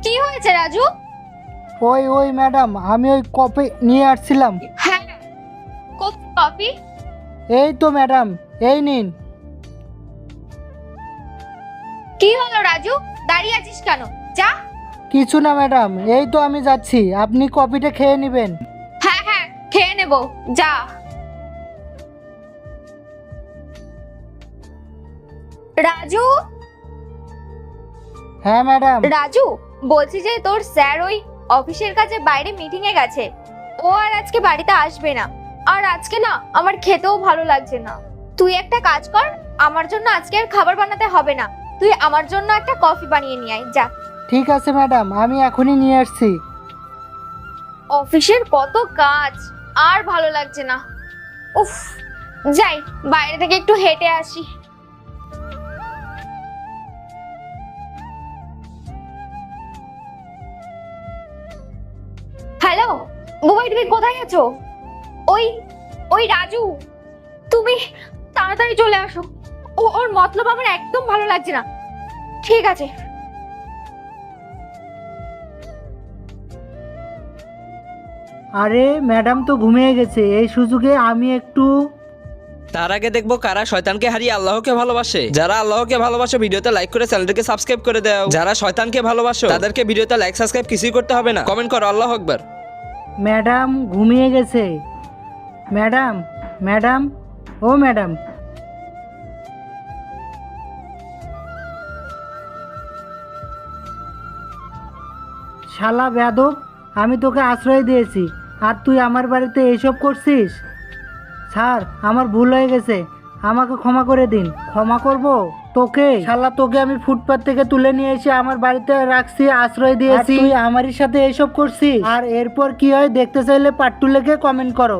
কি হয়েছে রাজু? ওই ম্যাডাম, আমি ওই কপি নিয়ে আসছিলাম। হ্যাঁ, কফি। এই তো ম্যাডাম, এই নিন। কি হলো রাজু, দাঁড়িয়ে আছিস কেন? যা। কিছু না ম্যাডাম, এই তো আমি যাচ্ছি, আপনি কপিটা খেয়ে নেবেন। হ্যাঁ হ্যাঁ, খেয়ে নেব, যা। রাজু, হ্যাঁ ম্যাডাম। রাজু, বলছি যে তোর স্যার ওই অফিসের কাছে বাইরে মিটিং এ গেছে। ও আর আজকে বাড়িতে আসবে না। আর আজকে না আমার খেতেও ভালো লাগছে না। তুই একটা কাজ কর, আমার জন্য আজকে আর খাবার বানাতে হবে না। তুই আমার জন্য একটা কফি বানিয়ে নিয়ে আয়, যা। ঠিক আছে ম্যাডাম, আমি এখনই নিয়ে আসছি। অফিসের কত কাজ, আর ভালো লাগছে না। উফ, যাই বাইরে থেকে একটু হেঁটে আসি। হ্যালো বুবাই, তুমি কোথায় আছো? ওই ওই রাজু, তুমি তাড়াতাড়ি চলে আসো। ওর মতলব আমার একদম ভালো লাগছে না। ঠিক আছে। আরে ম্যাডাম তো ঘুমিয়ে গেছে, এই সুযোগে আমি একটু। তার আগে দেখবো কারা শয়তানকে হারিয়ে আল্লাহকে ভালোবাসে। যারা আল্লাহকে ভালোবাসে ভিডিওতে লাইক করে চ্যানেলটাকে সাবস্ক্রাইব করে দাও। যারা শয়তানকে ভালোবাসো তাদেরকে ভিডিওতে লাইক সাবস্ক্রাইব কিছুই করতে হবে না, কমেন্ট করো আল্লাহু আকবার। ম্যাডাম ঘুমিয়ে গেছে। ম্যাডাম, ম্যাডাম, ও ম্যাডাম। শালা বেয়াদব, আমি তোকে আশ্রয় দিয়েছি আর তুই আমার বাড়িতে এইসব করছিস। স্যার, আমার ভুল হয়ে গেছে, আমাকে ক্ষমা করে দিন। ক্ষমা করব তোকে? শালা, তোকে আমি ফুটপাত থেকে তুলে নিয়ে এসে আমার বাড়িতে রাখছি, আশ্রয় দিয়েছি, তুই আমারই সাথে এইসব করছিস। আর এরপর কি হয় দেখতে চাইলে পার্ট 2 লিখে কমেন্ট করো।